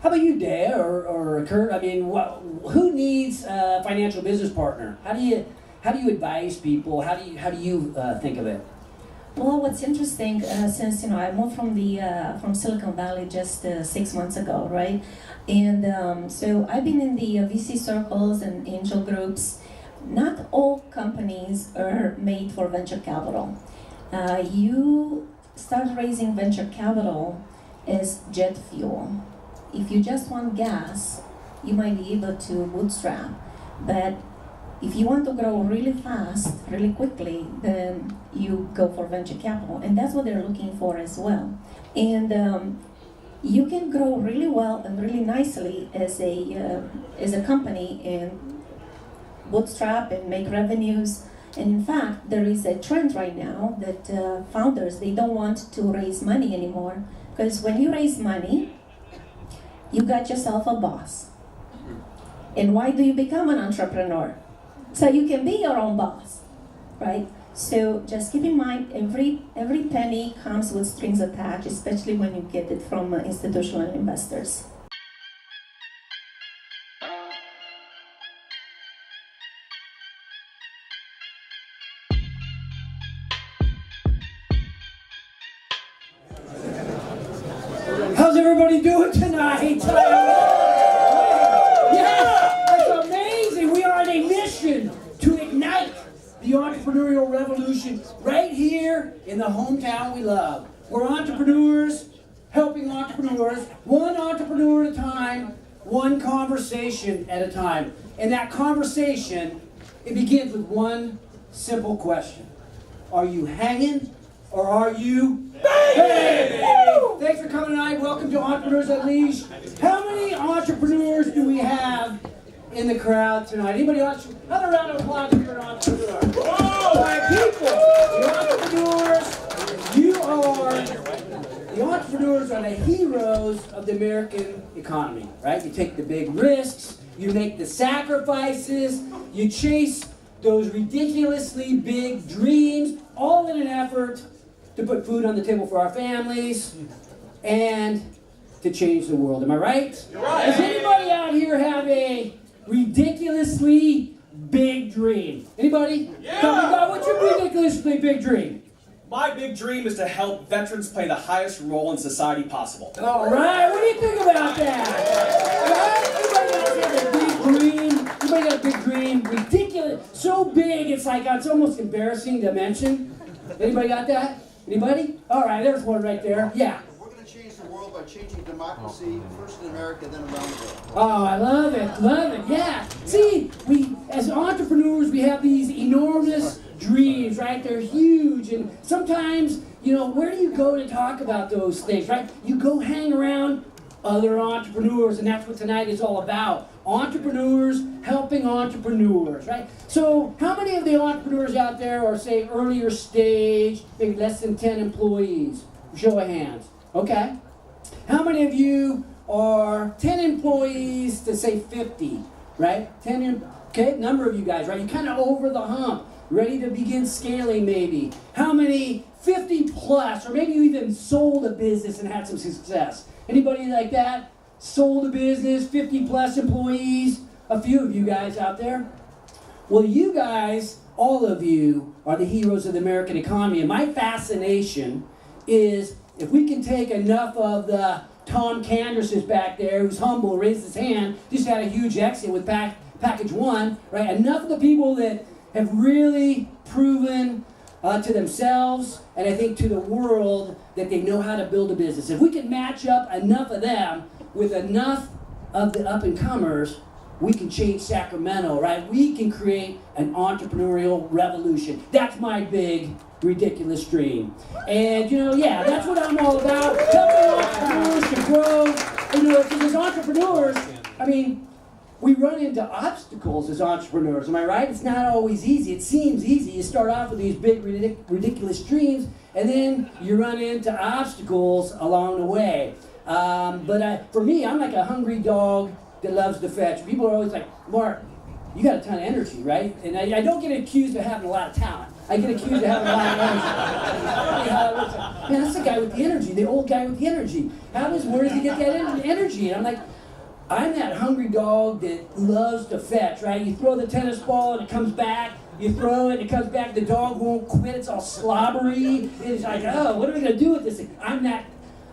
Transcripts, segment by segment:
How about you, Dea or Curt? I mean, who needs a financial business partner? How do you advise people? How do you think of it? Well, what's interesting, since I moved from Silicon Valley just 6 months ago, right? And so I've been in the VC circles and angel groups. Not all companies are made for venture capital. You start raising venture capital as jet fuel. If you just want gas, you might be able to bootstrap. But if you want to grow really fast, really quickly, then you go for venture capital. And that's what they're looking for as well. And you can grow really well and really nicely as a company and bootstrap and make revenues. And in fact, there is a trend right now that founders, they don't want to raise money anymore. Because when you raise money, you got yourself a boss. And why do you become an entrepreneur? So you can be your own boss, right? So just keep in mind, every penny comes with strings attached, especially when you get it from institutional investors. How's everybody doing tonight? Yeah, that's amazing. We are on a mission to ignite the entrepreneurial revolution right here in the hometown we love. We're entrepreneurs, helping entrepreneurs, one entrepreneur at a time, one conversation at a time. And that conversation, it begins with one simple question. Are you hanging or are you banging? Thanks for coming tonight. Welcome to Entrepreneurs Unleashed. How many entrepreneurs do we have in the crowd tonight? Anybody else? Another round of applause if you're an entrepreneur. All right, people. The entrepreneurs are the heroes of the American economy, right? You take the big risks, you make the sacrifices, you chase those ridiculously big dreams, all in an effort to put food on the table for our families and to change the world. Am I right? You're right. Does anybody out here have a ridiculously big dream? Anybody? Yeah. Tell me about what's your ridiculously big dream? My big dream is to help veterans play the highest role in society possible. All right, what do you think about that? Right? Anybody else have a big dream? Anybody got a big dream? Ridiculous, so big it's almost embarrassing to mention. Anybody got that? Anybody? All right, there's one right there. Yeah. We're going to change the world by changing democracy, first in America, then around the world. Oh, I love it, yeah. See, we, as entrepreneurs, we have these enormous dreams, right? They're huge, and sometimes, where do you go to talk about those things, right? You go hang around other entrepreneurs, and that's what tonight is all about. Entrepreneurs helping entrepreneurs, right? So how many of the entrepreneurs out there are, say, earlier stage, maybe less than 10 employees? Show of hands. Okay. How many of you are 10 employees to, say, 50, right? Okay, number of you guys, right? You're kind of over the hump, ready to begin scaling maybe. How many 50 plus, or maybe you even sold a business and had some success? Anybody like that? Sold a business, 50 plus employees? A few of you guys out there? Well, you guys, all of you, are the heroes of the American economy. And my fascination is if we can take enough of the Tom Canderses back there, who's humble, raised his hand, just had a huge exit with package one, right? Enough of the people that have really proven to themselves and I think to the world that they know how to build a business. If we can match up enough of them with enough of the up-and-comers, we can change Sacramento, right? We can create an entrepreneurial revolution. That's my big, ridiculous dream. And, that's what I'm all about. Helping entrepreneurs to grow. Because as entrepreneurs, we run into obstacles as entrepreneurs. Am I right? It's not always easy. It seems easy. You start off with these big, ridiculous dreams, and then you run into obstacles along the way. But for me, I'm like a hungry dog that loves to fetch. People are always like, Mark, you got a ton of energy, right? And I don't get accused of having a lot of talent. I get accused of having a lot of energy. Man, that's the guy with the energy, the old guy with the energy. Where does he get that energy? And I'm like, I'm that hungry dog that loves to fetch, right? You throw the tennis ball and it comes back. You throw it, it comes back. The dog won't quit. It's all slobbery. It's like, oh, what are we gonna do with this thing?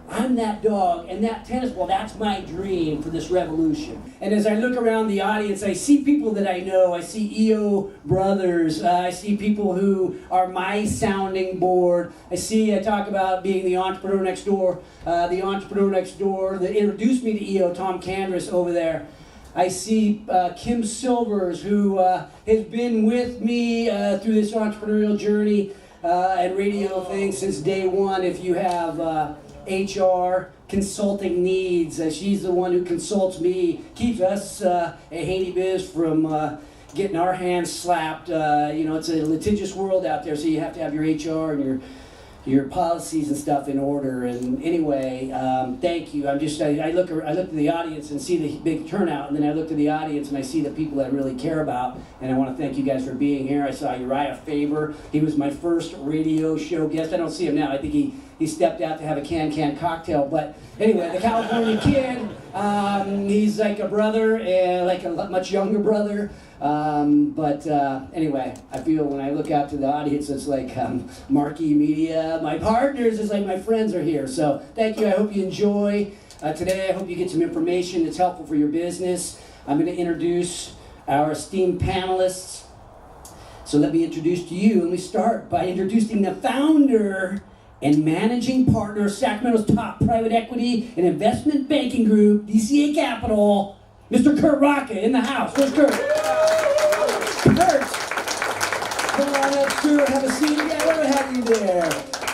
I'm that dog, and that tennis ball, that's my dream for this revolution. And as I look around the audience, I see people that I know. I see EO brothers. I see people who are my sounding board. I talk about being the entrepreneur next door. The entrepreneur next door that introduced me to EO, Tom Candress over there. I see Kim Silvers, who has been with me through this entrepreneurial journey and radio thing since day one. If you have HR consulting needs, she's the one who consults me, keeps us at Haney Biz from getting our hands slapped. It's a litigious world out there, so you have to have your HR and your policies and stuff in order. And anyway, thank you. I look at the audience and see the big turnout, and then I look to the audience and I see the people that I really care about, and I want to thank you guys for being here. I saw Uriah Faber. He was my first radio show guest. I don't see him now. I think he stepped out to have a can cocktail. But anyway, the California Kid, he's like a brother, like a much younger brother. Anyway, I feel when I look out to the audience, it's like Marquee Media. My partners is like my friends are here. So thank you. I hope you enjoy today. I hope you get some information that's helpful for your business. I'm going to introduce our esteemed panelists. So let me introduce to you. Let me start by introducing the founder and managing partner of Sacramento's top private equity and investment banking group, DCA Capital, Mr. Curt Rocca in the house. Where's Curt? Curt, come on up, Curt, have a seat. Yeah, we'll have you there.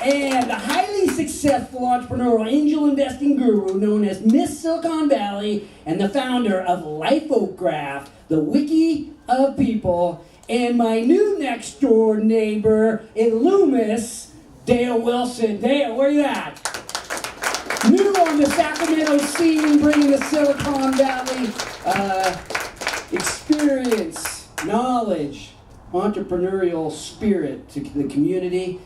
And the highly successful entrepreneurial angel investing guru known as Miss Silicon Valley and the founder of Lifograph, the wiki of people, and my new next door neighbor in Loomis, Dea Wilson. Dea, where you at? New on the Sacramento scene, bringing the Silicon Valley experience, knowledge, entrepreneurial spirit to the community.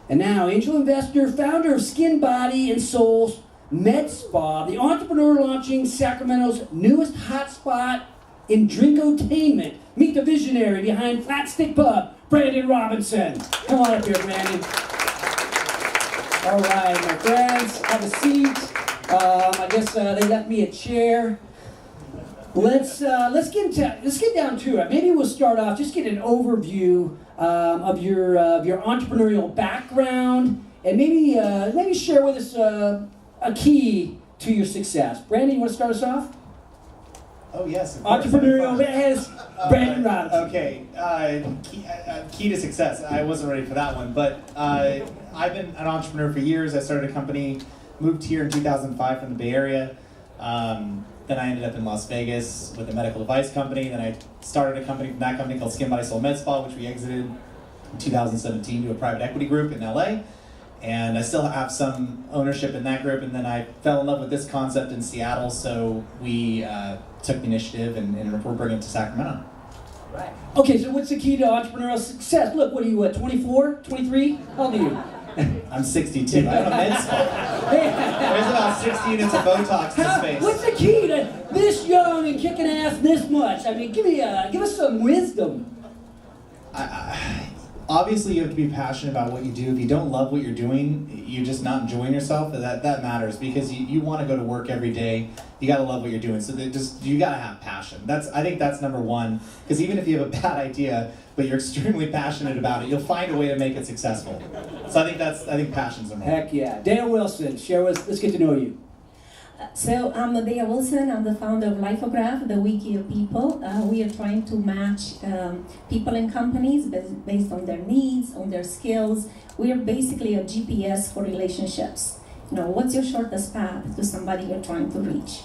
And now, angel investor, founder of Skin, Body, and Soul Med Spa, the entrepreneur launching Sacramento's newest hotspot in drinkotainment. Meet the visionary behind Flatstick Pub, Brandon Robinson. Come on up here, Brandon. All right, my friends, have a seat. I guess they left me a chair. Let's get down to it. Maybe we'll start off. Just get an overview of your entrepreneurial background, and maybe share with us a key to your success. Brandon, you want to start us off? Oh yes, of course. Entrepreneurial has Brandon Robinson. Okay, key to success. I wasn't ready for that one, but I've been an entrepreneur for years. I started a company, moved here in 2005 from the Bay Area. Then I ended up in Las Vegas with a medical device company. Then I started a company from that company called Skin, Body, Soul Med Spa, which we exited in 2017 to a private equity group in LA. And I still have some ownership in that group. And then I fell in love with this concept in Seattle, so we took the initiative and we're bringing it to Sacramento. Right. Okay, so what's the key to entrepreneurial success? Look, what are you, 24, 23? How old are you? I'm 62. I have a med spa. There's about 6 units of Botox in the space. What's the key to this young and kicking ass this much? I mean, give us some wisdom. Obviously, you have to be passionate about what you do. If you don't love what you're doing, you're just not enjoying yourself. That matters because you want to go to work every day. You got to love what you're doing. So you got to have passion. I think that's number one. Because even if you have a bad idea, but you're extremely passionate about it, you'll find a way to make it successful. So I think passion's number one. Heck yeah, Dea Wilson, share with us. Let's get to know you. So I'm Dea Wilson. I'm the founder of Lifograph, the wiki of people. We are trying to match people and companies based on their needs, on their skills. We are basically a GPS for relationships. What's your shortest path to somebody you're trying to reach?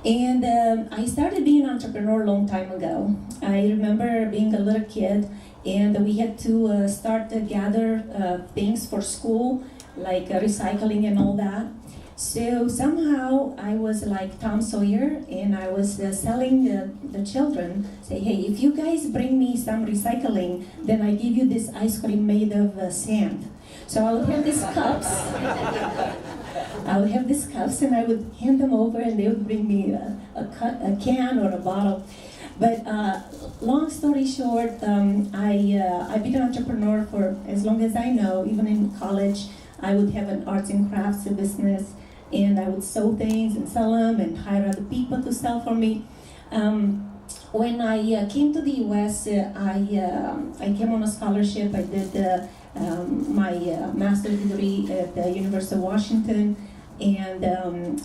And I started being an entrepreneur a long time ago. I remember being a little kid, and we had to start to gather things for school, like recycling and all that. So somehow I was like Tom Sawyer, and I was selling the children. Say, hey, if you guys bring me some recycling, then I give you this ice cream made of sand. So I would have these cups. And I would hand them over, and they would bring me a can or a bottle. But long story short, I've been an entrepreneur for as long as I know. Even in college, I would have an arts and crafts business, and I would sew things and sell them and hire other people to sell for me. When I came to the U.S., I came on a scholarship. I did my master's degree at the University of Washington. And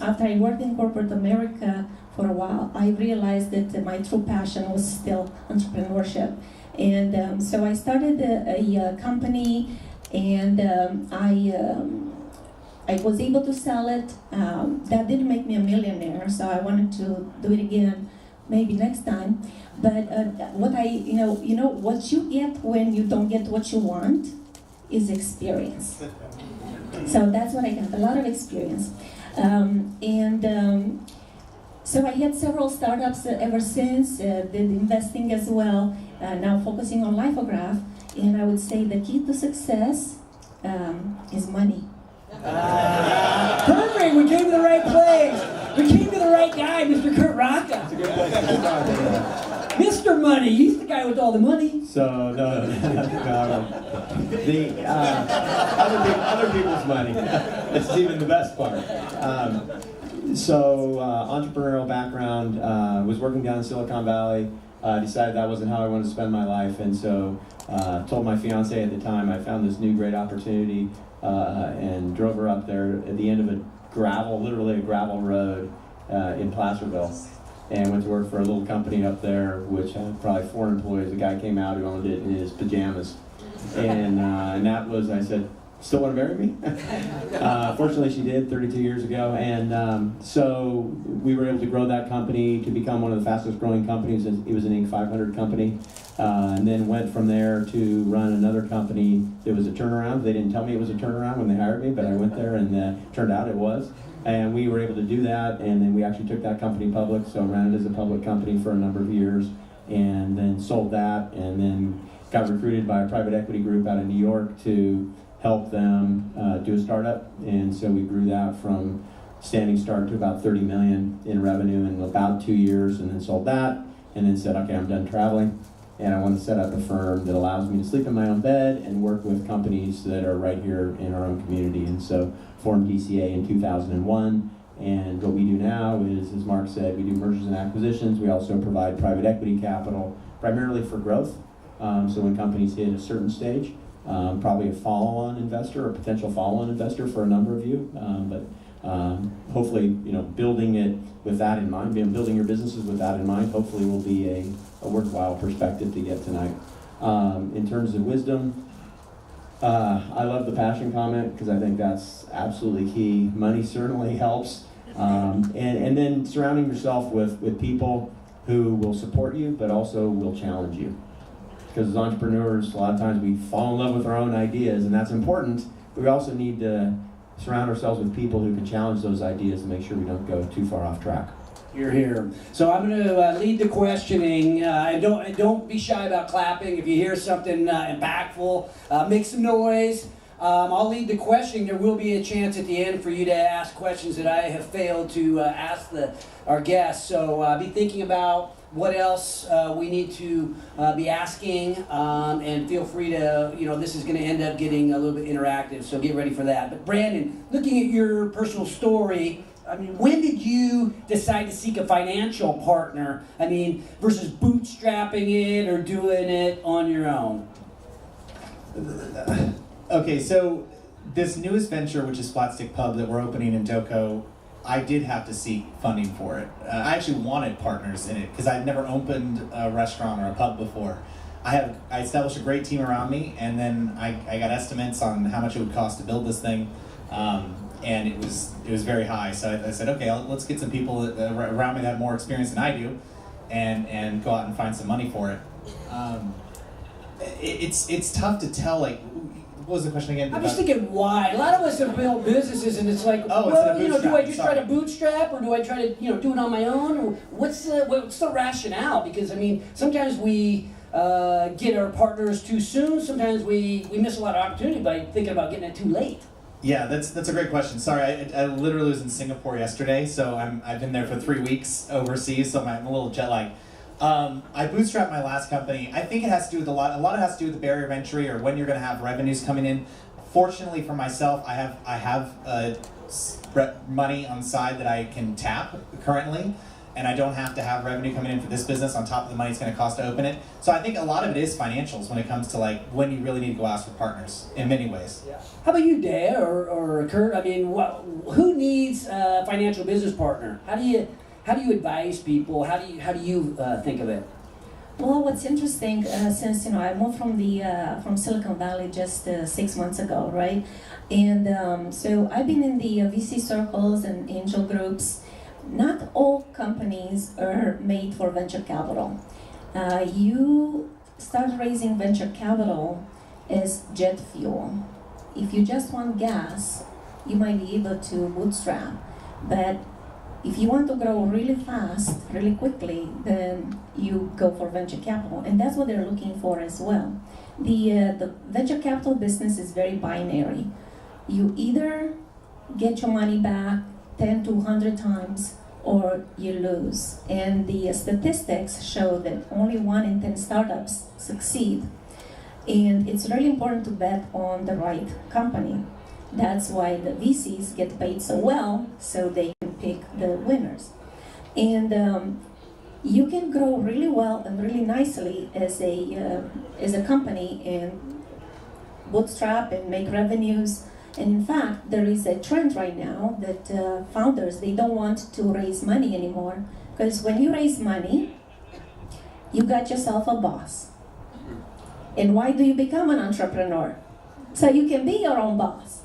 after I worked in corporate America for a while, I realized that my true passion was still entrepreneurship. And so I started a company, and I was able to sell it. That didn't make me a millionaire, so I wanted to do it again, maybe next time. But what you get when you don't get what you want is experience. So that's what I got, a lot of experience. So I had several startups ever since, did investing as well, now focusing on Lifograph. And I would say the key to success is money. Perfect, we came to the right place. We came to the right guy, Mr. Curt Rocca. That's a good place to start. Mr. Money, he's the guy with all the money. So, no, the other people's money. This is even the best part. Entrepreneurial background, was working down in Silicon Valley, decided that wasn't how I wanted to spend my life, and so told my fiance at the time I found this new great opportunity, and drove her up there at the end of literally a gravel road in Placerville, and went to work for a little company up there which had probably 4 employees. A guy came out who owned it in his pajamas, and that was, I said, still want to marry me? Fortunately she did 32 years ago, and so we were able to grow that company to become one of the fastest growing companies. It was an Inc. 500 company, and then went from there to run another company that was a turnaround. They didn't tell me it was a turnaround when they hired me, but I went there and turned out it was. And we were able to do that, and then we actually took that company public, so ran it as a public company for a number of years, and then sold that, and then got recruited by a private equity group out of New York to help them do a startup. And so we grew that from standing start to about 30 million in revenue in about 2 years, and then sold that, and then said, okay, I'm done traveling, and I want to set up a firm that allows me to sleep in my own bed and work with companies that are right here in our own community. And so formed DCA in 2001, and what we do now is, as Mark said, we do mergers and acquisitions. We also provide private equity capital, primarily for growth. So when companies hit a certain stage, probably a follow-on investor or potential follow-on investor for a number of you, but hopefully, building it with that in mind, building your businesses with that in mind, hopefully will be a worthwhile perspective to get tonight. In terms of wisdom, I love the passion comment because I think that's absolutely key. Money certainly helps, and then surrounding yourself with people who will support you but also will challenge you. Because as entrepreneurs, a lot of times we fall in love with our own ideas, and that's important, but we also need to surround ourselves with people who can challenge those ideas and make sure we don't go too far off track. You're here. So I'm going to lead the questioning. And don't be shy about clapping. If you hear something impactful, make some noise. I'll lead the questioning. There will be a chance at the end for you to ask questions that I have failed to ask our guests. So be thinking about what else we need to be asking, and feel free to, this is going to end up getting a little bit interactive, so get ready for that. But Brandon, looking at your personal story, when did you decide to seek a financial partner? Versus bootstrapping it or doing it on your own? Okay, so this newest venture, which is Flatstick Pub that we're opening in DOCO, I did have to seek funding for it. I actually wanted partners in it because I'd never opened a restaurant or a pub before. I established a great team around me, and then I got estimates on how much it would cost to build this thing, and it was very high. So I said, okay, let's get some people around me that have more experience than I do, and go out and find some money for it. It's tough to tell, what was the question again? I'm just thinking why. A lot of us have built businesses and it's like, Oh, it's well, a you know, do I just try to bootstrap, bootstrap or do I try to, you know, do it on my own? Or what's the rationale? Because I mean, sometimes we get our partners too soon. Sometimes we miss a lot of opportunity by thinking about getting it too late. Yeah, that's a great question. Sorry, I literally was in Singapore yesterday, so I've been there for 3 weeks overseas, so I'm a little jet lagged. I bootstrapped my last company. I think it has to do with a lot of it has to do with the barrier of entry or when you're going to have revenues coming in. Fortunately for myself, I have money on the side that I can tap currently, and I don't have to have revenue coming in for this business on top of the money it's going to cost to open it. So I think a lot of it is financials when it comes to like when you really need to go ask for partners in many ways. Yeah. How about you, Dea or Curt? I mean, who needs a financial business partner? How do you advise people? How do you think of it? Well, what's interesting, since I moved from Silicon Valley just 6 months ago, right? And so I've been in the VC circles and angel groups. Not all companies are made for venture capital. You start raising venture capital as jet fuel. If you just want gas, you might be able to bootstrap. But if you want to grow really fast, really quickly, then you go for venture capital. And that's what they're looking for as well. The venture capital business is very binary. You either get your money back 10 to 100 times or you lose. And the statistics show that only 1 in 10 startups succeed. And it's really important to bet on the right company. That's why the VCs get paid so well, so they can pick the winners. And you can grow really well and really nicely as a company and bootstrap and make revenues. And in fact, there is a trend right now that founders, they don't want to raise money anymore, because when you raise money, you got yourself a boss. And why do you become an entrepreneur? So you can be your own boss,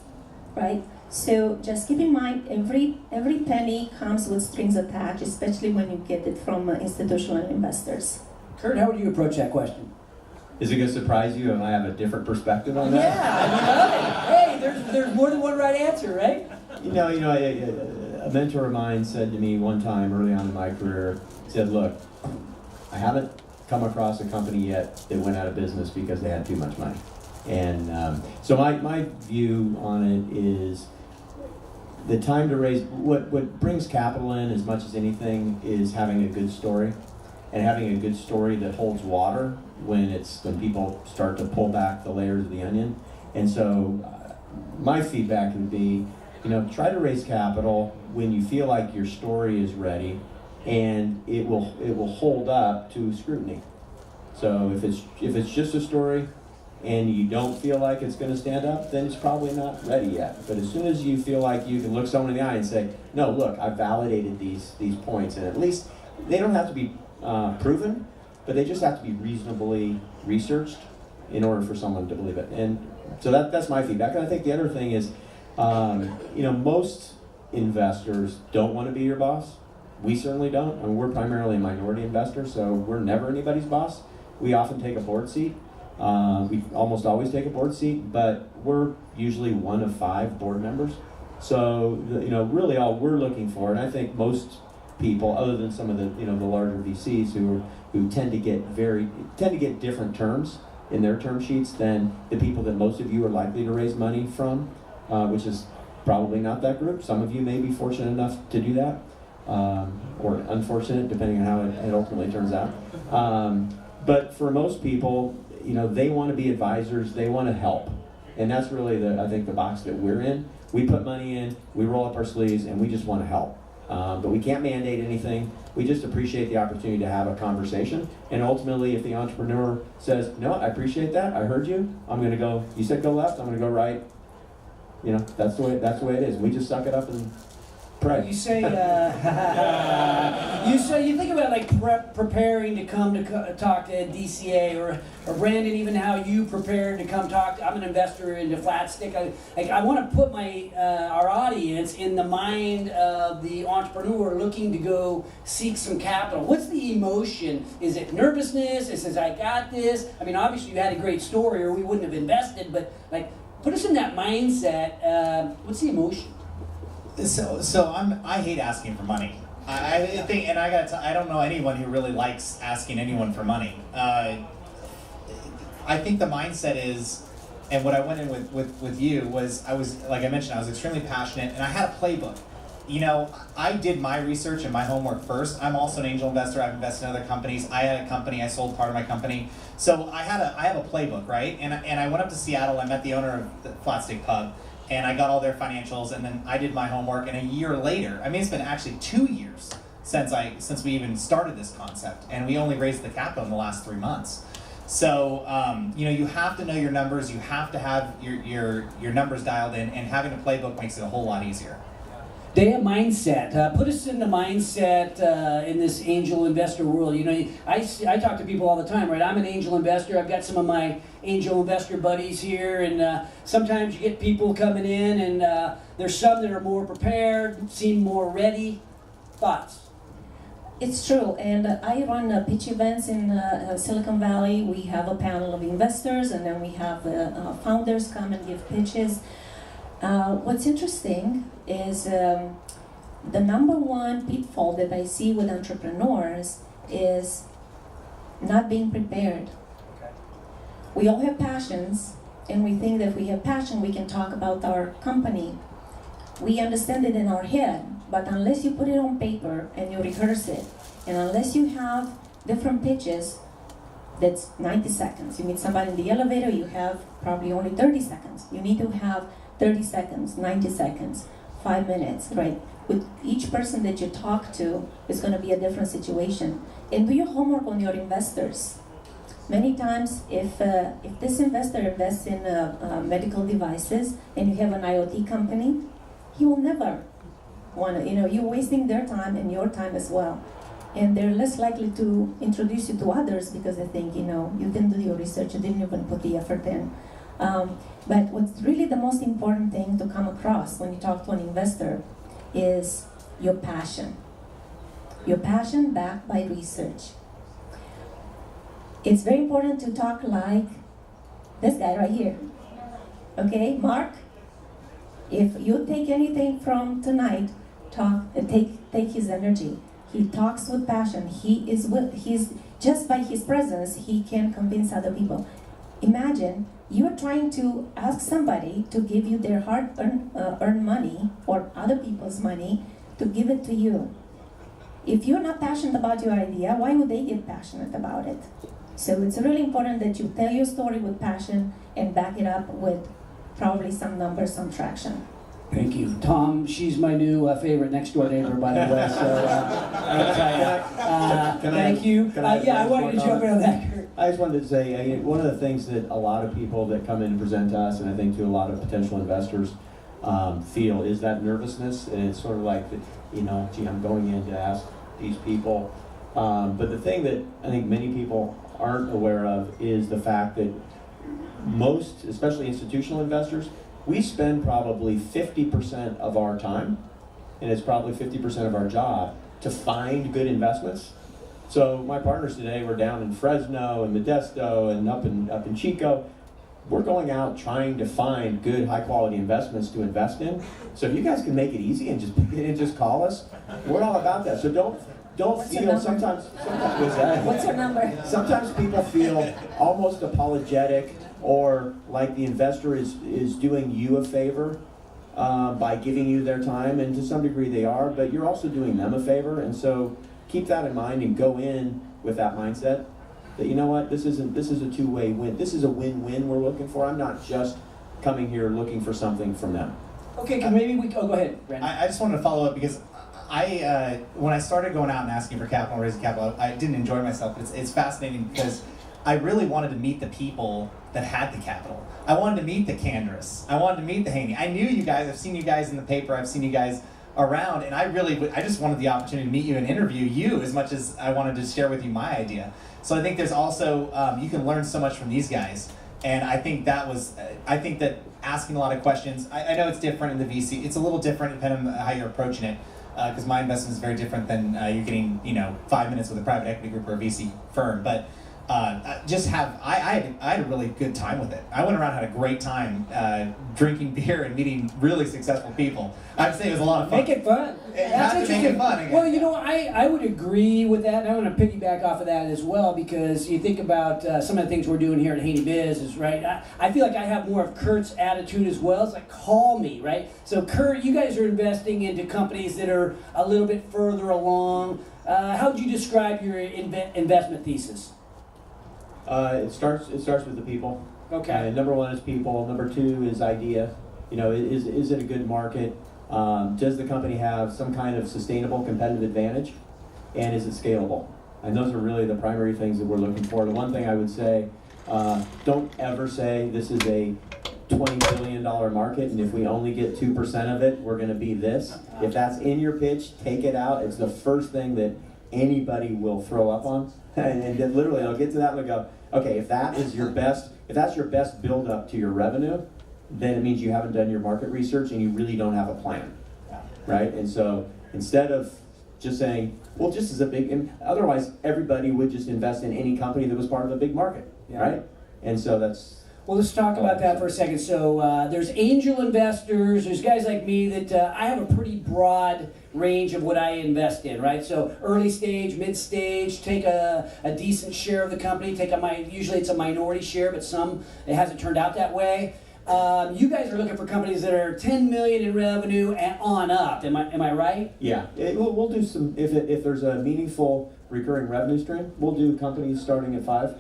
right? So just keep in mind, every penny comes with strings attached, especially when you get it from institutional investors. Curt, how would you approach that question? Is it going to surprise you if I have a different perspective on that? Yeah, I love it. Hey, there's more than one right answer, right? A mentor of mine said to me one time early on in my career, said, look, I haven't come across a company yet that went out of business because they had too much money. And so my view on it is the time to raise, what brings capital in as much as anything is having a good story, and having a good story that holds water when people start to pull back the layers of the onion. And so my feedback would be, try to raise capital when you feel like your story is ready and it will hold up to scrutiny. So if it's just a story and you don't feel like it's going to stand up, then it's probably not ready yet. But as soon as you feel like you can look someone in the eye and say, no, look, I've validated these points, and at least they don't have to be proven, but they just have to be reasonably researched in order for someone to believe it. And so that's my feedback. And I think the other thing is, most investors don't want to be your boss. We certainly don't. I mean, we're primarily a minority investor, so we're never anybody's boss. We often take a board seat. We almost always take a board seat, but we're usually one of 5 board members. So, really all we're looking for, and I think most people, other than some of the, the larger VCs who tend to get different terms in their term sheets than the people that most of you are likely to raise money from, which is probably not that group. Some of you may be fortunate enough to do that, or unfortunate, depending on how it ultimately turns out. But for most people, they want to be advisors, they want to help. And that's really I think the box that we're in. We put money in, we roll up our sleeves, and we just want to help. But we can't mandate anything. We just appreciate the opportunity to have a conversation. And ultimately, if the entrepreneur says, no, I appreciate that, I heard you, I'm going to go, you said go left, I'm going to go right. That's the way it is. We just suck it up and pray. You say, you think about like preparing to come to talk to DCA or Brandon, even how you prepared to come talk. I'm an investor into Flatstick. I want to put our audience in the mind of the entrepreneur looking to go seek some capital. What's the emotion? Is it nervousness? It says, I got this. I mean, obviously you had a great story or we wouldn't have invested, but put us in that mindset. What's the emotion? So I hate asking for money. I think, and I don't know anyone who really likes asking anyone for money. I think the mindset is, and what I went in with you was, like I mentioned, I was extremely passionate, and I had a playbook. You know, I did my research and my homework first. I'm also an angel investor. I've invested in other companies. I had a company. I sold part of my company. So I have a playbook, right? And I went up to Seattle. I met the owner of the Flatstick Pub, and I got all their financials. And then I did my homework. And a year later, I mean, it's been actually 2 years since we even started this concept, and we only raised the capital in the last 3 months. So you know, you have to know your numbers. You have to have your numbers dialed in, and having a playbook makes it a whole lot easier. Dea, mindset. Put us in the mindset in this angel investor world. You know, I talk to people all the time, right? I'm an angel investor. I've got some of my angel investor buddies here, and sometimes you get people coming in, and there's some that are more prepared, seem more ready. Thoughts? It's true, and I run pitch events in Silicon Valley. We have a panel of investors, and then we have founders come and give pitches. What's interesting is the number one pitfall that I see with entrepreneurs is not being prepared. Okay. We all have passions, and we think that if we have passion, we can talk about our company. We understand it in our head, but unless you put it on paper and you rehearse it, and unless you have different pitches, that's 90 seconds. You meet somebody in the elevator, you have probably only 30 seconds. You need to have 30 seconds, 90 seconds, 5 minutes, right? With each person that you talk to, it's going to be a different situation. And do your homework on your investors. Many times, if this investor invests in medical devices and you have an IoT company, he will never want to, you're wasting their time and your time as well. And they're less likely to introduce you to others because they think, you didn't do your research, you didn't even put the effort in. But what's really the most important thing to come across when you talk to an investor is your passion. Your passion backed by research. It's very important to talk like this guy right here. Okay, Mark? If you take anything from tonight, take his energy. He talks with passion. He's just by his presence, he can convince other people. Imagine you are trying to ask somebody to give you their hard-earned money or other people's money to give it to you. If you're not passionate about your idea, why would they get passionate about it? So it's really important that you tell your story with passion and back it up with probably some numbers, some traction. Thank you. Tom, she's my new favorite next door neighbor, by the way, so thank you. I wanted to jump in on that, Curt. I just wanted to say, one of the things that a lot of people that come in and present to us, and I think to a lot of potential investors, feel is that nervousness, and it's sort of like, gee, I'm going in to ask these people. But the thing that I think many people aren't aware of is the fact that most, especially institutional investors, we spend probably 50% of our time, and it's probably 50% of our job, to find good investments. So my partners today were down in Fresno and Modesto and up in Chico. We're going out trying to find good, high-quality investments to invest in. So if you guys can make it easy and just call us, we're all about that. So don't feel sometimes what's that? What's your number? Sometimes people feel almost apologetic, or like the investor is doing you a favor by giving you their time, and to some degree they are, but you're also doing them a favor. And so keep that in mind and go in with that mindset that, you know what, this is a two-way win. This is a win-win we're looking for. I'm not just coming here looking for something from them. Okay, maybe go ahead, Brandon. I just wanted to follow up because when I started going out and asking for capital, raising capital, I didn't enjoy myself. It's fascinating because I really wanted to meet the people that had the capital. I wanted to meet the Candaris. I wanted to meet the Haney. I knew you guys. I've seen you guys in the paper. I've seen you guys around, and I just wanted the opportunity to meet you and interview you as much as I wanted to share with you my idea. So I think there's also, you can learn so much from these guys. And I think that asking a lot of questions, I know it's different in the VC. It's a little different depending on how you're approaching it. Because my investment is very different than you're getting, 5 minutes with a private equity group or a VC firm. But I had a really good time with it. I went around, had a great time drinking beer and meeting really successful people. I'd say it was a lot of fun. Make it fun. That's interesting. Make it fun again. Well, you know, I would agree with that. And I want to piggyback off of that as well, because you think about some of the things we're doing here at Haney Biz is, right, I feel like I have more of Curt's attitude as well. It's like, call me, right? So Curt, you guys are investing into companies that are a little bit further along. How would you describe your investment thesis? It starts with the people. Okay. Number one is people. Number two is idea. You know, is it a good market? Does the company have some kind of sustainable competitive advantage? And is it scalable? And those are really the primary things that we're looking for. The one thing I would say, don't ever say this is a $20 billion market, and if we only get 2% of it, we're going to be this. If that's in your pitch, take it out. It's the first thing that anybody will throw up on. And then literally, I'll get to that and I'll go, okay, if that's your best build up to your revenue, then it means you haven't done your market research and you really don't have a plan, right? And so instead of just saying, well, just as a big, otherwise everybody would just invest in any company that was part of a big market, right? And so that's. Well, let's talk about that for a second. So there's angel investors, there's guys like me that I have a pretty broad range of what I invest in, right? So early stage, mid stage, take a decent share of the company, usually it's a minority share, but it hasn't turned out that way. You guys are looking for companies that are 10 million in revenue and on up. Am I right? Yeah, we'll do some, if there's a meaningful recurring revenue stream, we'll do companies starting at 5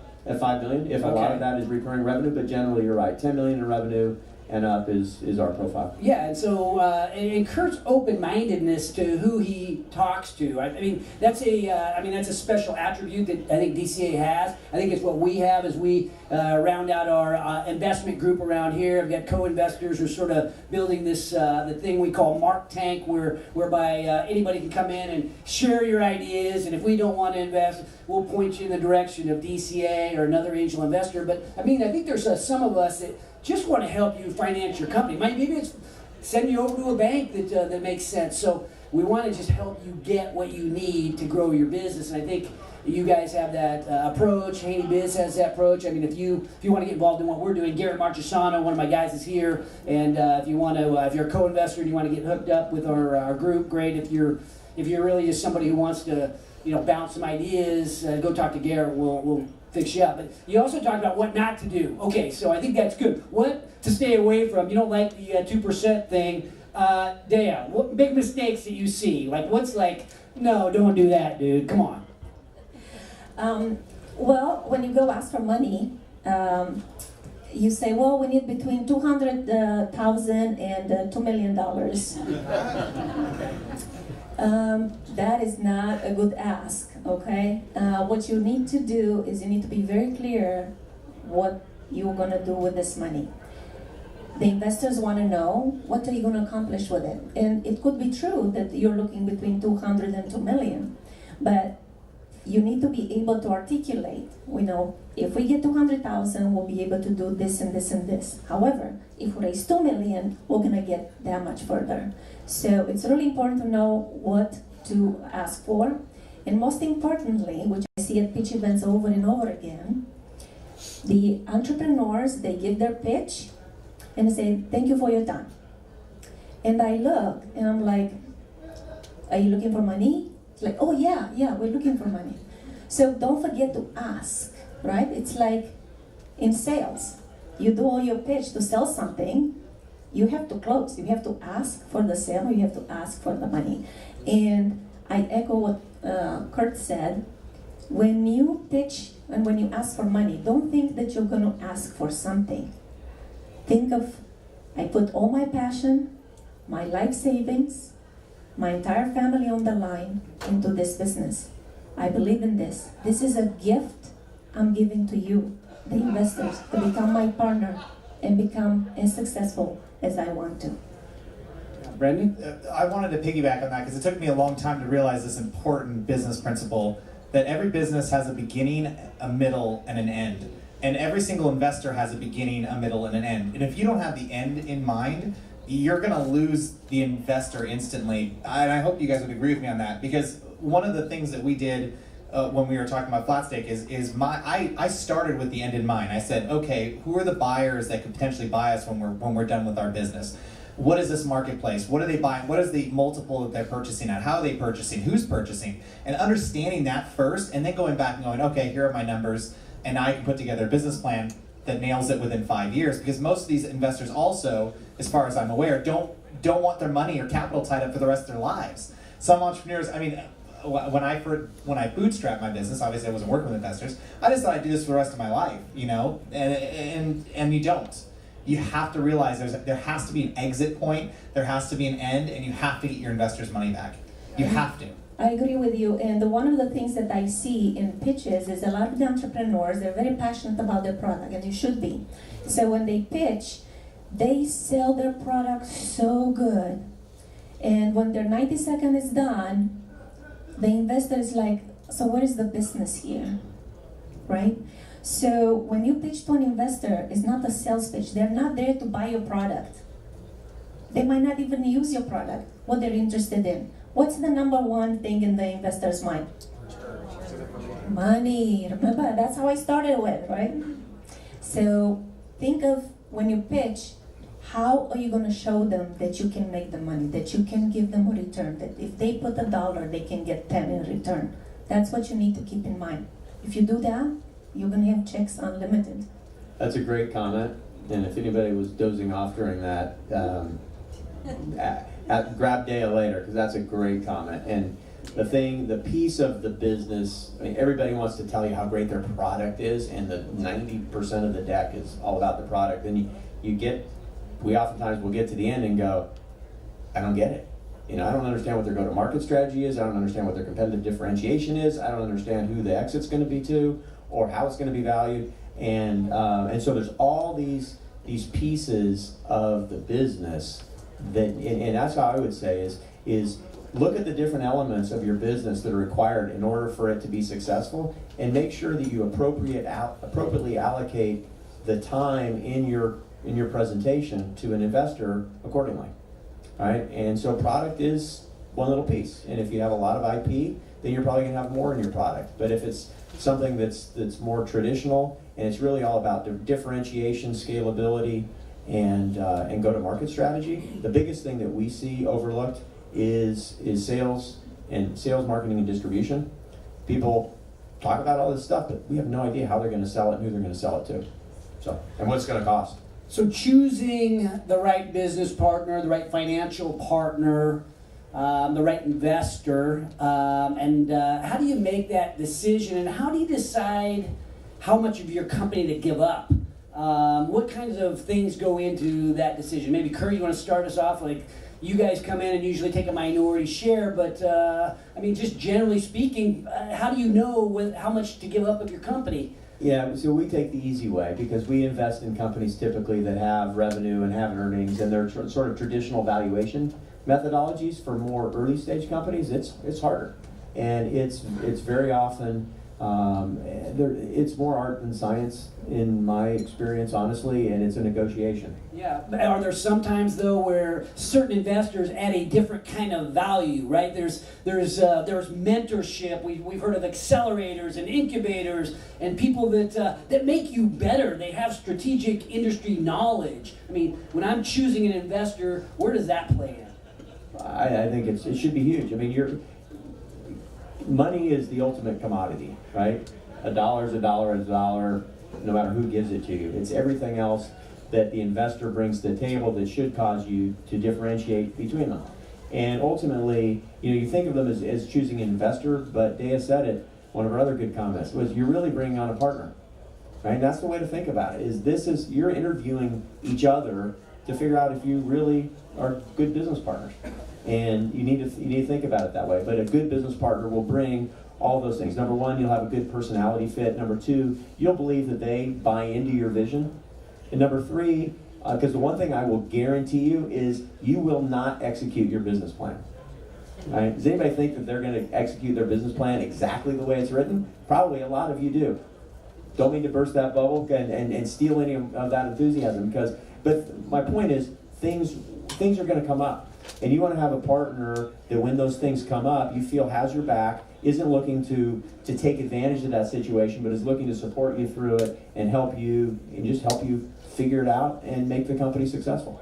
million, if a lot of that is recurring revenue, but generally you're right, 10 million in revenue and up is our profile. Yeah, and so and Curt's open-mindedness to who he talks to. I mean, that's a special attribute that I think DCA has. I think it's what we have as we round out our investment group around here. I've got co-investors who are sort of building this the thing we call Mark Tank, whereby anybody can come in and share your ideas, and if we don't want to invest, we'll point you in the direction of DCA or another angel investor. But I mean, I think there's some of us that just want to help you finance your company. Maybe it's send you over to a bank that makes sense. So we want to just help you get what you need to grow your business. And I think you guys have that approach. Haney Biz has that approach. I mean, if you want to get involved in what we're doing, Garrett Marchesano, one of my guys, is here. And if you're a co-investor and you want to get hooked up with our group, great. If you're really just somebody who wants to bounce some ideas, go talk to Garrett. We'll fix you up. But you also talked about what not to do. Okay, so I think that's good. What to stay away from. You don't like the 2% thing. Dea, what big mistakes that you see? Like, what's like, no, don't do that, dude. Come on. Well, when you go ask for money, you say, well, we need between $200,000 and $2 million. That is not a good ask, okay? What you need to do is you need to be very clear what you're going to do with this money. The investors want to know, what are you going to accomplish with it? And it could be true that you're looking between 200 and 2 million, but you need to be able to articulate, if we get 200,000, we'll be able to do this and this and this. However, if we raise 2 million, we're going to get that much further. So it's really important to know what to ask for. And most importantly, which I see at pitch events over and over again, the entrepreneurs, they give their pitch and say, thank you for your time. And I look and I'm like, are you looking for money? It's like, oh yeah, we're looking for money. So don't forget to ask, right? It's like in sales. You do all your pitch to sell something, you have to close. You have to ask for the sale, you have to ask for the money. And I echo what Curt said. When you pitch and when you ask for money, don't think that you're going to ask for something. Think of, I put all my passion, my life savings, my entire family on the line into this business. I believe in this. This is a gift I'm giving to you, the investors, to become my partner and become as successful as I want to. Brendan? I wanted to piggyback on that because it took me a long time to realize this important business principle that every business has a beginning, a middle, and an end. And every single investor has a beginning, a middle, and an end. And if you don't have the end in mind, you're going to lose the investor instantly. And I hope you guys would agree with me on that, because one of the things that we did when we were talking about Flatstick is I started with the end in mind. I said, okay, who are the buyers that could potentially buy us when we're done with our business? What is this marketplace? What are they buying? What is the multiple that they're purchasing at? How are they purchasing? Who's purchasing? And understanding that first, and then going back and going, okay, here are my numbers, and I can put together a business plan that nails it within 5 years. Because most of these investors also, as far as I'm aware, don't want their money or capital tied up for the rest of their lives. Some entrepreneurs, I mean, when I bootstrapped my business, obviously I wasn't working with investors. I just thought I'd do this for the rest of my life, you know, and you don't. You have to realize there has to be an exit point, there has to be an end, and you have to get your investors' money back. You have to. I agree with you, and one of the things that I see in pitches is a lot of the entrepreneurs, they're very passionate about their product, and they should be. So when they pitch, they sell their product so good, and when their 90 seconds is done, the investor is like, so what is the business here, right? So when you pitch to an investor, it's not a sales pitch. They're not there to buy your product. They might not even use your product, what they're interested in. What's the number one thing in the investor's mind? Money. Remember, that's how I started with, right? So think of when you pitch, how are you going to show them that you can make the money, that you can give them a return, that if they put $1, they can get 10 in return. That's what you need to keep in mind. If you do that, you're going to have checks unlimited. That's a great comment, and if anybody was dozing off during that, grab Dea later, because that's a great comment. And the piece of the business, I mean, everybody wants to tell you how great their product is, and the 90% of the deck is all about the product. Then we oftentimes will get to the end and go, I don't get it. You know, I don't understand what their go-to-market strategy is. I don't understand what their competitive differentiation is. I don't understand who the exit's going to be to, or how it's going to be valued. And so there's all these pieces of the business that, and that's how I would say is look at the different elements of your business that are required in order for it to be successful, and make sure that you appropriately allocate the time in your presentation to an investor accordingly. All right, and so product is one little piece, and if you have a lot of IP, then you're probably going to have more in your product. But if it's something that's more traditional, and it's really all about differentiation, scalability, and go-to-market strategy, the biggest thing that we see overlooked is sales, marketing, and distribution. People talk about all this stuff, but we have no idea how they're going to sell it and who they're going to sell it to. So, and what it's going to cost. So choosing the right business partner, the right financial partner, the right investor, and how do you make that decision, and how do you decide how much of your company to give up? What kinds of things go into that decision? Maybe Curt, you want to start us off? Like, you guys come in and usually take a minority share, but I mean, just generally speaking, how do you know how much to give up of your company? Yeah, so we take the easy way, because we invest in companies typically that have revenue and have earnings, and they're sort of traditional valuation methodologies. For more early stage companies, it's harder, and it's very often it's more art than science in my experience, honestly, and it's a negotiation. Yeah, but are there some times though where certain investors add a different kind of value, right? There's mentorship. We've heard of accelerators and incubators and people that make you better. They have strategic industry knowledge. I mean, when I'm choosing an investor, where does that play in? I think it should be huge. I mean, money is the ultimate commodity, right? $1 is $1 is $1, no matter who gives it to you. It's everything else that the investor brings to the table that should cause you to differentiate between them. And ultimately, you think of them as choosing an investor, but Dea said it, one of our other good comments, was you're really bringing on a partner, right? And that's the way to think about it, you're interviewing each other to figure out if you really are good business partners. And you need to think about it that way. But a good business partner will bring all those things. Number one, you'll have a good personality fit. Number two, you'll believe that they buy into your vision. And number three, because the one thing I will guarantee you is you will not execute your business plan. Right? Does anybody think that they're going to execute their business plan exactly the way it's written? Probably a lot of you do. Don't mean to burst that bubble and steal any of that enthusiasm, but my point is things are going to come up. And you want to have a partner that when those things come up, you feel has your back isn't looking to take advantage of that situation, but is looking to support you through it and help you figure it out and make the company successful.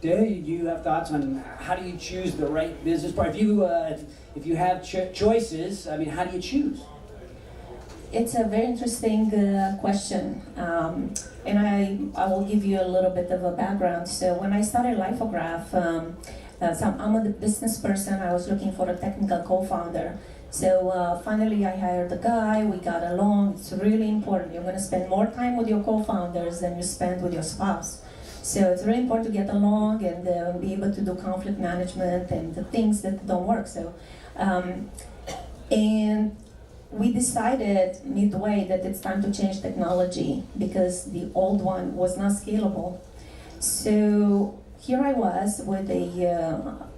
Dea, do you have thoughts on how do you choose the right business partner? If you have choices, I mean, how do you choose? It's a very interesting question, and I will give you a little bit of a background. So when I started Lifograph, I'm a business person. I was looking for a technical co-founder. So finally, I hired a guy. We got along. It's really important. You're going to spend more time with your co-founders than you spend with your spouse. So it's really important to get along and be able to do conflict management and the things that don't work. So, and we decided midway that it's time to change technology because the old one was not scalable. So here I was with a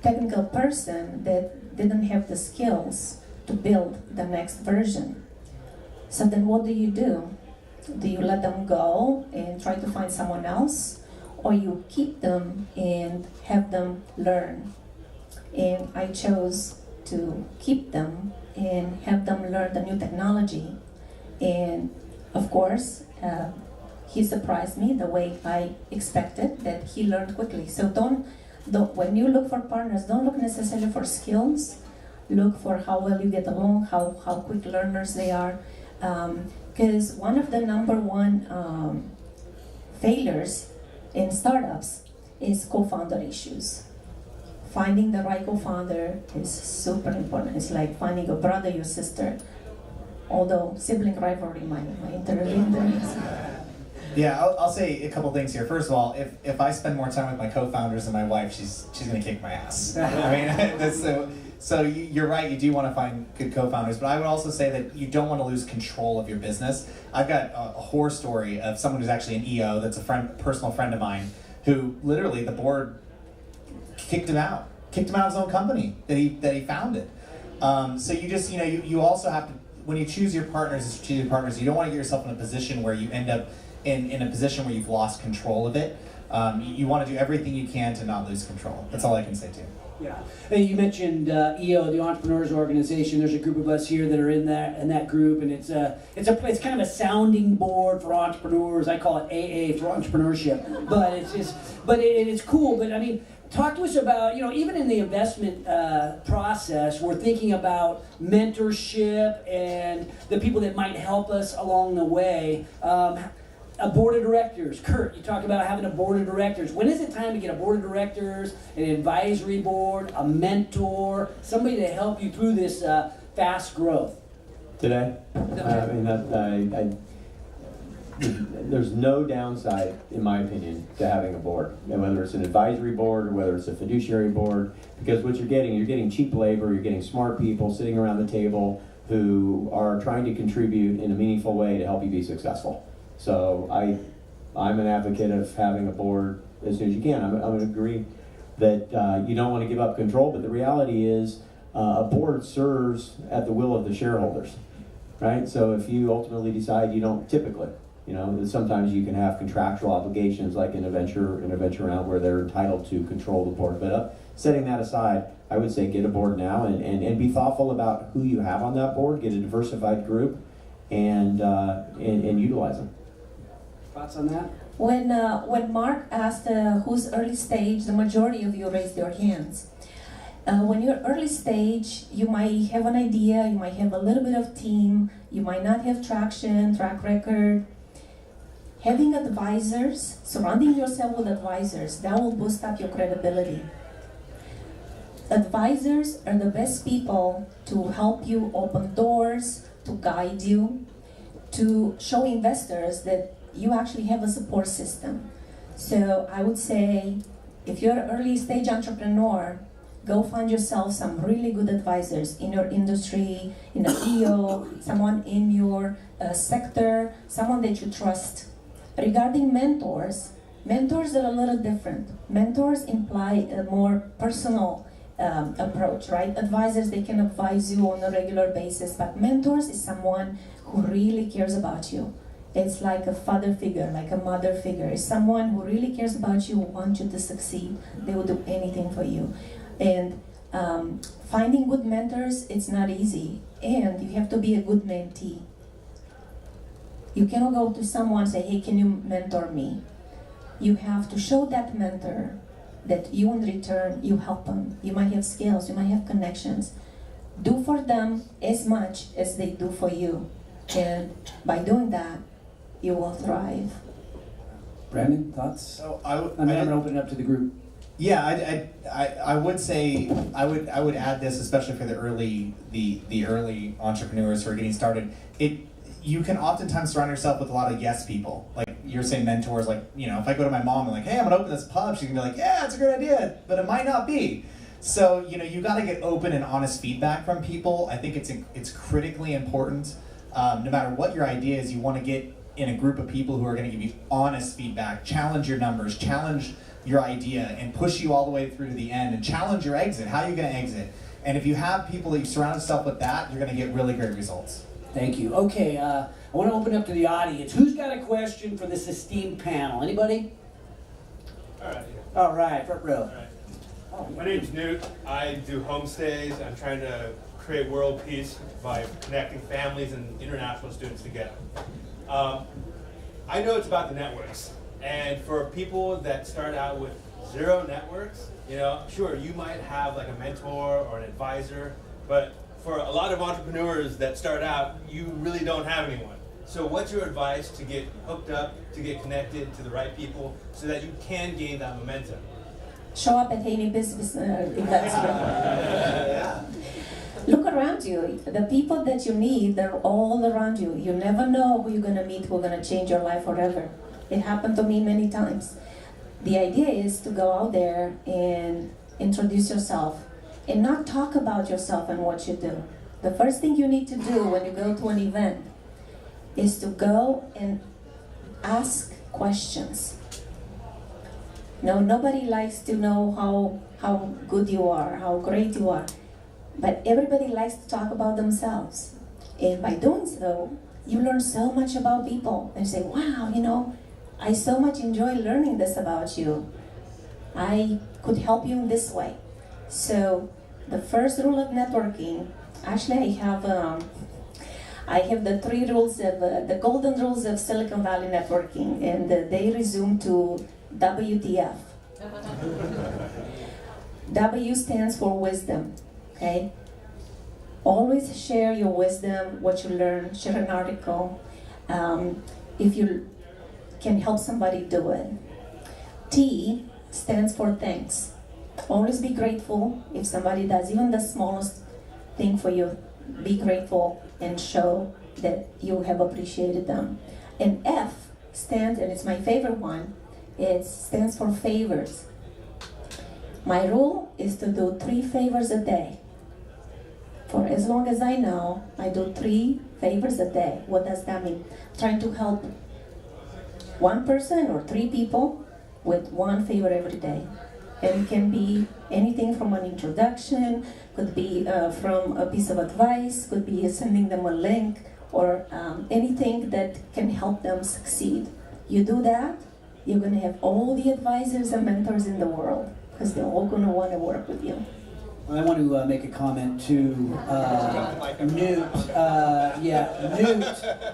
technical person that didn't have the skills to build the next version. So then what do? Do you let them go and try to find someone else, or you keep them and have them learn? And I chose to keep them and have them learn the new technology. And of course, he surprised me the way I expected, that he learned quickly. So when you look for partners, don't look necessarily for skills. Look for how well you get along, how quick learners they are. Because one of the number one failures in startups is co-founder issues. Finding the right co-founder is super important. It's like finding a brother, your sister. Although sibling rivalry might intervene there. Yeah, I'll say a couple things here. First of all, if I spend more time with my co-founders than my wife, she's gonna kick my ass. I mean, that's so you're right. You do want to find good co-founders, but I would also say that you don't want to lose control of your business. I've got a horror story of someone who's actually an EO that's a personal friend of mine, who literally the board kicked him out of his own company that he founded. So you just you also have to, when you choose your partners as strategic partners, you don't want to get yourself in a position where you end up in a position where you've lost control of it. You want to do everything you can to not lose control. That's all I can say too. Yeah, and you mentioned EO, the Entrepreneurs Organization. There's a group of us here that are in that group, and it's kind of a sounding board for entrepreneurs. I call it AA for entrepreneurship, but it's cool. But I mean, talk to us about, even in the investment process, we're thinking about mentorship and the people that might help us along the way. A board of directors. Curt, you talk about having a board of directors. When is it time to get a board of directors, an advisory board, a mentor, somebody to help you through this fast growth? Today? I mean, there's no downside, in my opinion, to having a board. And whether it's an advisory board or whether it's a fiduciary board, because what you're getting cheap labor, you're getting smart people sitting around the table who are trying to contribute in a meaningful way to help you be successful. So I'm an advocate of having a board as soon as you can. I'm going to agree that you don't want to give up control, but the reality is a board serves at the will of the shareholders, right? So if you ultimately decide you don't, typically, sometimes you can have contractual obligations like in a venture round where they're entitled to control the board. But setting that aside, I would say get a board now and be thoughtful about who you have on that board. Get a diversified group and utilize them. Thoughts on that? When Mark asked who's early stage, the majority of you raised your hands. When you're early stage, you might have an idea, you might have a little bit of team, you might not have track record. Having advisors, surrounding yourself with advisors, that will boost up your credibility. Advisors are the best people to help you open doors, to guide you, to show investors that you actually have a support system. So I would say, if you're an early stage entrepreneur, go find yourself some really good advisors in your industry, in a EO, someone in your sector, someone that you trust. Regarding mentors are a little different. Mentors imply a more personal approach, right? Advisors, they can advise you on a regular basis, but mentors is someone who really cares about you. It's like a father figure, like a mother figure. It's someone who really cares about you, wants you to succeed. They will do anything for you. And Finding good mentors, it's not easy, and you have to be a good mentee. You cannot go to someone and say, hey, can you mentor me? You have to show that mentor that you in return, you help them. You might have skills, you might have connections. Do for them as much as they do for you. And by doing that, you will thrive. Brandon, thoughts? So I'm going to open it up to the group. Yeah, I would say I would add this, especially for the early entrepreneurs who are getting started. You can oftentimes surround yourself with a lot of yes people. Like you're saying, mentors. Like, you know, if I go to my mom and like, hey, I'm gonna open this pub, she's gonna be like, yeah, it's a great idea, but it might not be. So, you know, you got to get open and honest feedback from people. I think it's critically important. No matter what your idea is, you want to get in a group of people who are going to give you honest feedback, challenge your numbers, challenge your idea, and push you all the way through to the end, and challenge your exit. How are you going to exit? And if you have people that you surround yourself with that, you're going to get really great results. Thank you. Okay, I want to open up to the audience. Who's got a question for this esteemed panel? Anybody? All right. All right, front row. All right. My name's Newt. I do homestays. I'm trying to create world peace by connecting families and international students together. I know it's about the networks. And for people that start out with zero networks, you know, sure, you might have like a mentor or an advisor, but for a lot of entrepreneurs that start out, you really don't have anyone. So what's your advice to get hooked up, to get connected to the right people so that you can gain that momentum? Show up at Haney Business events. Look around you. The people that you meet, they're all around you. You never know who you're going to meet, who's going to change your life forever. It happened to me many times. The idea is to go out there and introduce yourself and not talk about yourself and what you do. The first thing you need to do when you go to an event is to go and ask questions. No, nobody likes to know how good you are, how great you are. But everybody likes to talk about themselves. And by doing so, you learn so much about people. And say, wow, you know, I so much enjoy learning this about you. I could help you in this way. So the first rule of networking, actually I have the 3 rules of, the golden rules of Silicon Valley networking, and they resume to WTF. W stands for wisdom, okay? Always share your wisdom, what you learn, share an article. If you can help somebody do it. T stands for thanks. Always be grateful if somebody does even the smallest thing for you. Be grateful and show that you have appreciated them. And F stands, and it's my favorite one, it stands for favors. My rule is to do 3 favors a day. For as long as I know, I do 3 favors a day. What does that mean? Trying to help 1 person or 3 people with 1 favor every day. And it can be anything from an introduction, could be from a piece of advice, could be sending them a link, or anything that can help them succeed. You do that, you're going to have all the advisors and mentors in the world, because they're all going to want to work with you. I want to make a comment to Newt. Newt,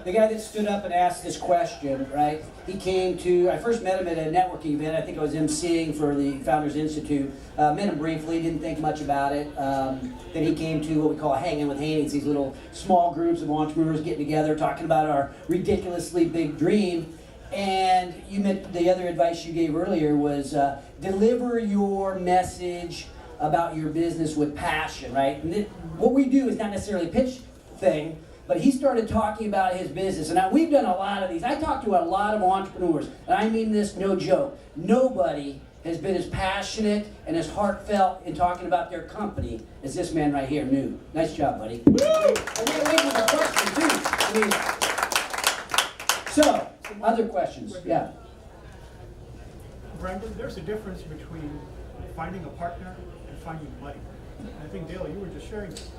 the guy that stood up and asked this question, right? He came to, I first met him at a networking event. I think I was emceeing for the Founders Institute. Met him briefly, didn't think much about it. Then he came to what we call Hanging with Haney. It's these little small groups of entrepreneurs getting together, talking about our ridiculously big dream. And you met, the other advice you gave earlier was deliver your message about your business with passion, right? And what we do is not necessarily a pitch thing, but he started talking about his business. And now we've done a lot of these. I talk to a lot of entrepreneurs, and I mean this no joke. Nobody has been as passionate and as heartfelt in talking about their company as this man right here, Newt. Nice job, buddy. Woo! And we're waiting for the question, too. So, other questions? Yeah. Brandon, there's a difference between finding a partner and finding money. I think, Dale, you were just sharing this.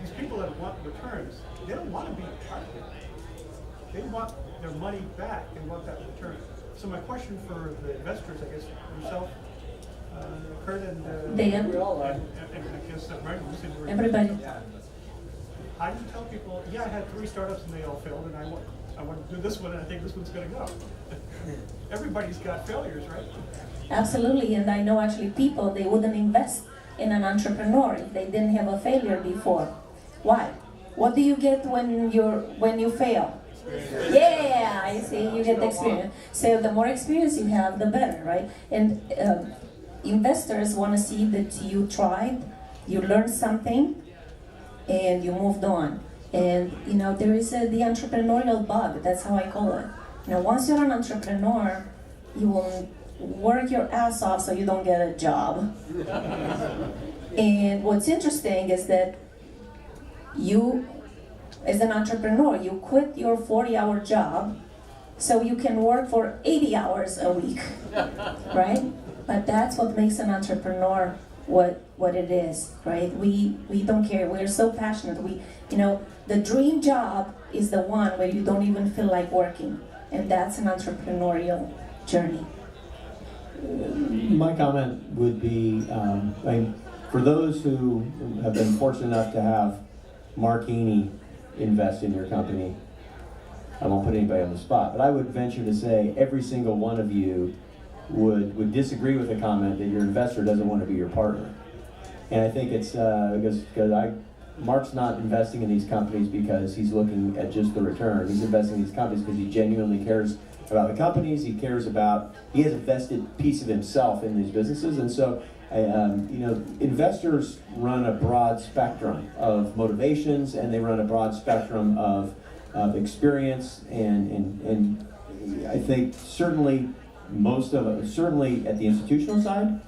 These people that want returns, they don't want to be a partner. They want their money back. They want that return. So my question for the investors, I guess, yourself, Curt and Dea. and I guess Brendan, you said you were. Everybody. How do you tell people, yeah, I had 3 startups and they all failed, and I want to do this one, and I think this one's going to go. Everybody's got failures, right? Absolutely, and I know actually people, they wouldn't invest in an entrepreneur if they didn't have a failure before. Why? What do you get when you fail? Yeah, I see, you get the experience. So the more experience you have, the better, right? And investors want to see that you tried, you learned something, and you moved on. And you know, there is the entrepreneurial bug, that's how I call it. Now, once you're an entrepreneur, you will work your ass off so you don't get a job. And what's interesting is that you, as an entrepreneur, you quit your 40-hour job so you can work for 80 hours a week, right? But that's what makes an entrepreneur what it is, right? We don't care. We're so passionate. The dream job is the one where you don't even feel like working, and that's an entrepreneurial journey. My comment would be, for those who have been fortunate enough to have Mark Haney invest in your company, I won't put anybody on the spot, but I would venture to say every single one of you would disagree with the comment that your investor doesn't want to be your partner. And I think it's because Mark's not investing in these companies because he's looking at just the return. He's investing in these companies because he genuinely cares about the companies. He has a vested piece of himself in these businesses. And so, investors run a broad spectrum of motivations, and they run a broad spectrum of experience. And I think certainly certainly at the institutional side,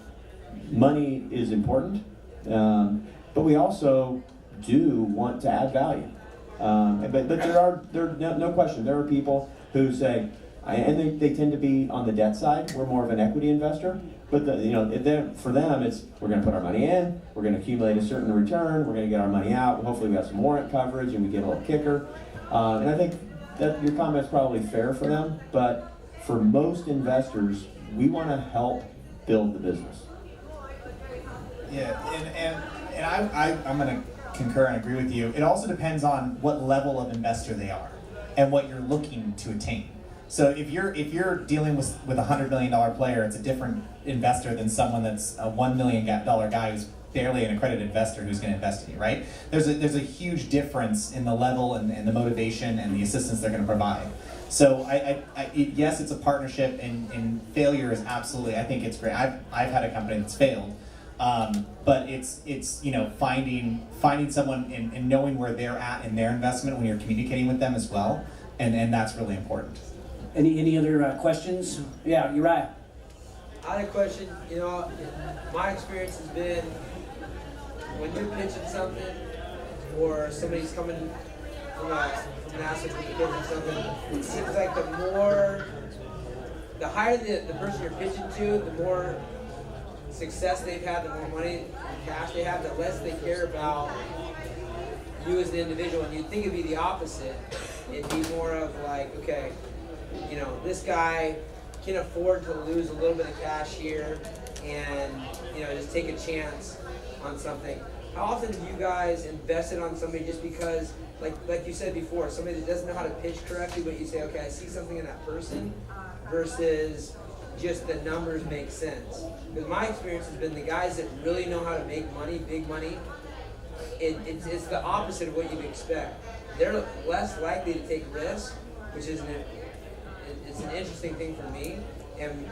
money is important. But we also do want to add value. But there are no question, there are people who say, and they tend to be on the debt side. We're more of an equity investor. But for them, it's we're going to put our money in, we're going to accumulate a certain return, we're going to get our money out. Hopefully, we have some warrant coverage and we get a little kicker. And I think that your comment's probably fair for them. But for most investors, we want to help build the business. Yeah, and I'm going to concur and agree with you. It also depends on what level of investor they are and what you're looking to attain. So if you're dealing with a $100 million player, it's a different investor than someone that's a $1 million guy who's barely an accredited investor who's going to invest in you, right? There's a huge difference in the level and the motivation and the assistance they're going to provide. So yes, it's a partnership, and failure is absolutely, I think it's great. I've had a company that's failed. But it's finding someone and knowing where they're at in their investment when you're communicating with them as well, and that's really important. Any other questions? Yeah, you're right. I had a question. My experience has been when you're pitching something, or somebody's coming from an asset to pitching something, it seems like the higher the person you're pitching to, the more success they've had, the more money and cash they have, the less they care about you as an individual. And you'd think it'd be the opposite. It'd be more of like, okay, this guy can afford to lose a little bit of cash here and, just take a chance on something. How often do you guys invest it on somebody just because, like you said before, somebody that doesn't know how to pitch correctly, but you say, okay, I see something in that person, versus just the numbers make sense? Because my experience has been the guys that really know how to make money, big money, it's the opposite of what you'd expect. They're less likely to take risks, which is it's an interesting thing for me. And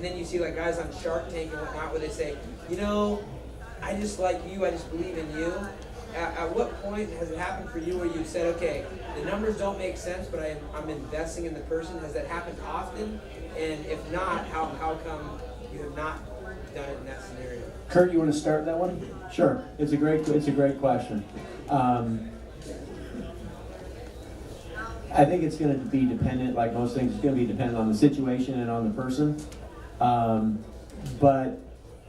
then you see like guys on Shark Tank and whatnot where they say, I just like you, I just believe in you. At what point has it happened for you where you've said, okay, the numbers don't make sense, but I'm investing in the person? Has that happened often? And if not, how come you have not done it in that scenario? Curt, you want to start that one? Sure. It's a great question. I think it's going to be dependent, like most things, it's going to be dependent on the situation and on the person. But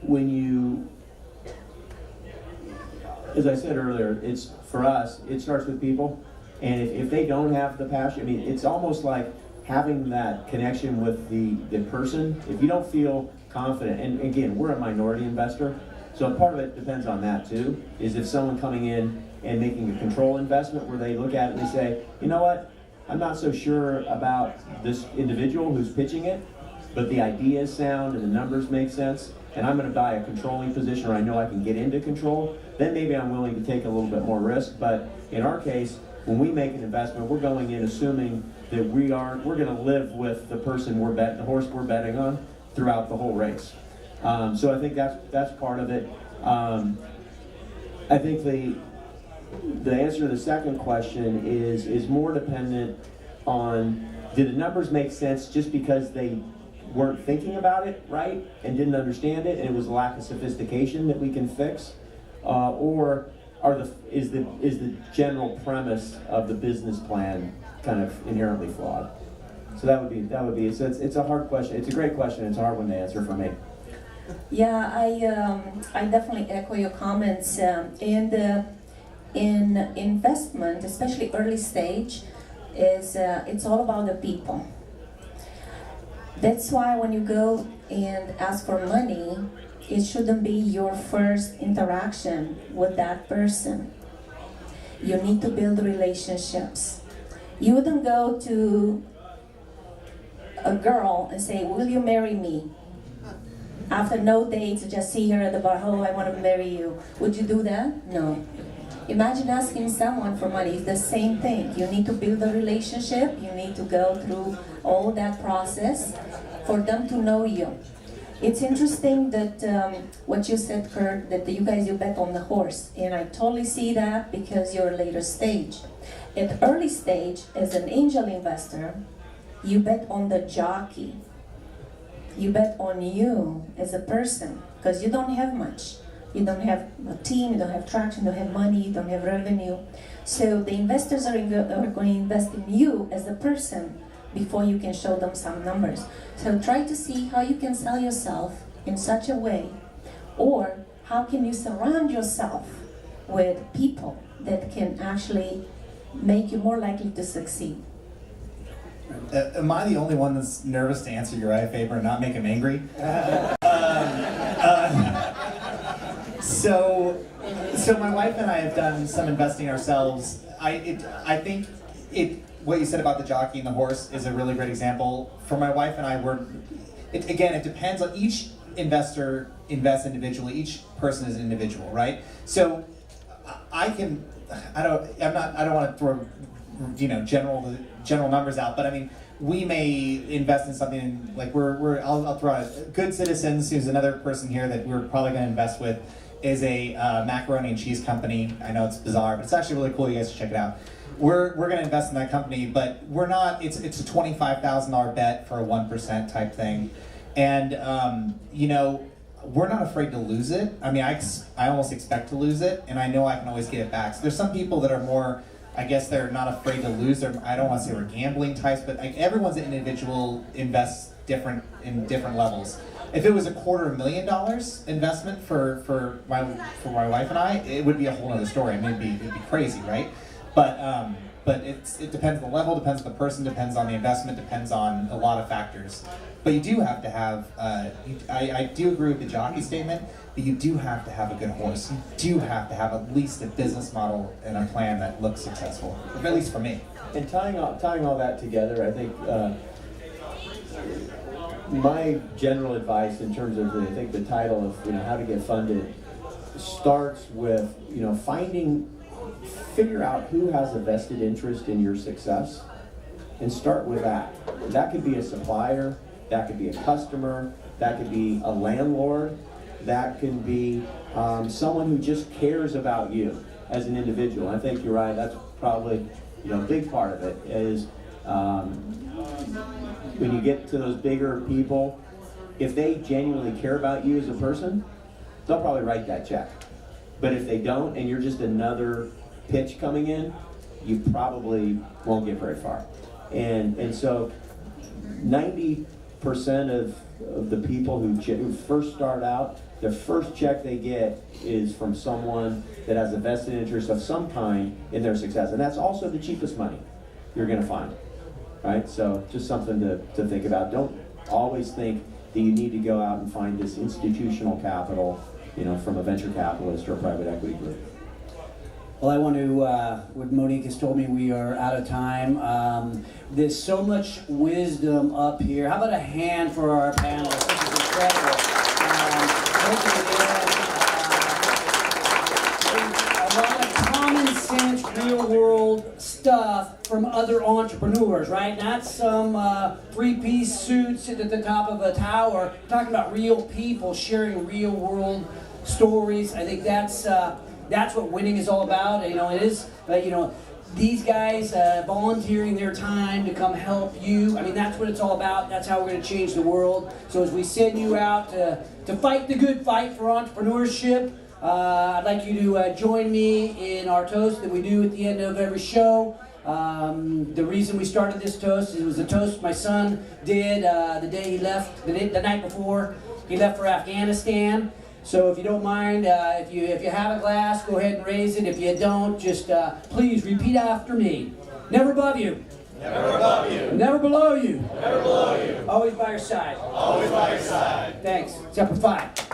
when you, as I said earlier, for us, it starts with people. And if they don't have the passion, it's almost like having that connection with the person. If you don't feel confident, and again, we're a minority investor, so part of it depends on that too, is if someone coming in and making a control investment where they look at it and they say, you know what, I'm not so sure about this individual who's pitching it, but the idea is sound and the numbers make sense, and I'm going to buy a controlling position, or I know I can get into control, then maybe I'm willing to take a little bit more risk. But in our case, when we make an investment, we're going in assuming that we're going to live with the person the horse we're betting on throughout the whole race. So I think that's part of it. I think the answer to the second question is more dependent on, did the numbers make sense just because they weren't thinking about it right and didn't understand it, and it was a lack of sophistication that we can fix, or is the general premise of the business plan kind of inherently flawed? So that would be it's a hard question. It's a great question. It's a hard one to answer for me. Yeah, I definitely echo your comments. And in investment, especially early stage, it's all about the people. That's why when you go and ask for money, it shouldn't be your first interaction with that person. You need to build relationships. You wouldn't go to a girl and say, will you marry me? After no dates, just see her at the bar, oh, I want to marry you. Would you do that? No. Imagine asking someone for money. It's the same thing. You need to build a relationship. You need to go through all that process for them to know you. It's interesting that what you said, Curt, that you bet on the horse. And I totally see that because you're a later stage. At early stage, as an angel investor, you bet on the jockey. You bet on you as a person because you don't have much. You don't have a team, you don't have traction, you don't have money, you don't have revenue. So the investors are going to invest in you as a person before you can show them some numbers. So try to see how you can sell yourself in such a way, or how can you surround yourself with people that can actually make you more likely to succeed. Am I the only one that's nervous to answer Uriah Faber and not make him angry? So my wife and I have done some investing ourselves. I think what you said about the jockey and the horse is a really great example. For my wife and I, it depends on each investor invests individually. Each person is individual, right? So I don't want to throw general numbers out, but I mean, we may invest in something like I'll throw out Good Citizens, who's another person here that we're probably going to invest with, is a macaroni and cheese company. I know it's bizarre, but it's actually really cool. You guys should check it out. We're going to invest in that company, but we're not. It's a $25,000 bet for a 1% type thing, and we're not afraid to lose it. I mean, I almost expect to lose it, and I know I can always get it back. So there's some people that are more, I guess they're not afraid to lose. I don't want to say we're gambling types, but everyone's an individual, invests in different levels. If it was $250,000 investment for my wife and I, it would be a whole other story. I mean, it'd be crazy, right? But it depends on the level, depends on the person, depends on the investment, depends on a lot of factors. But you do have to have. I do agree with the jockey statement, but you do have to have a good horse. You do have to have at least a business model and a plan that looks successful, at least for me. And tying all that together, I think my general advice in terms of the title of how to get funded starts with figure out who has a vested interest in your success, and start with that. That could be a supplier, that could be a customer, that could be a landlord, that can be someone who just cares about you as an individual. I think you're right. That's probably a big part of it is when you get to those bigger people, if they genuinely care about you as a person, they'll probably write that check. But if they don't, and you're just another pitch coming in, you probably won't get very far. And so 90% of the people who first start out, the first check they get is from someone that has a vested interest of some kind in their success. And that's also the cheapest money you're going to find, right? So just something to think about. Don't always think that you need to go out and find this institutional capital, from a venture capitalist or a private equity group. Well, I want to, what Monique has told me, we are out of time. There's so much wisdom up here. How about a hand for our panelists? This is incredible. A lot of common sense, real world stuff from other entrepreneurs, right? Not some three-piece suit sitting at the top of a tower. We're talking about real people sharing real world stories. I think that's what winning is all about. It is, these guys volunteering their time to come help you. I mean, that's what it's all about. That's how we're going to change the world. So as we send you out to fight the good fight for entrepreneurship, I'd like you to join me in our toast that we do at the end of every show. The reason we started this toast, it was a toast my son did the day he left, the night before he left for Afghanistan. So if you don't mind, if you have a glass, go ahead and raise it. If you don't, just please repeat after me. Never above you. Never above you. Never below you. Never below you. Always by your side. Always by your side. Thanks. Except for 5.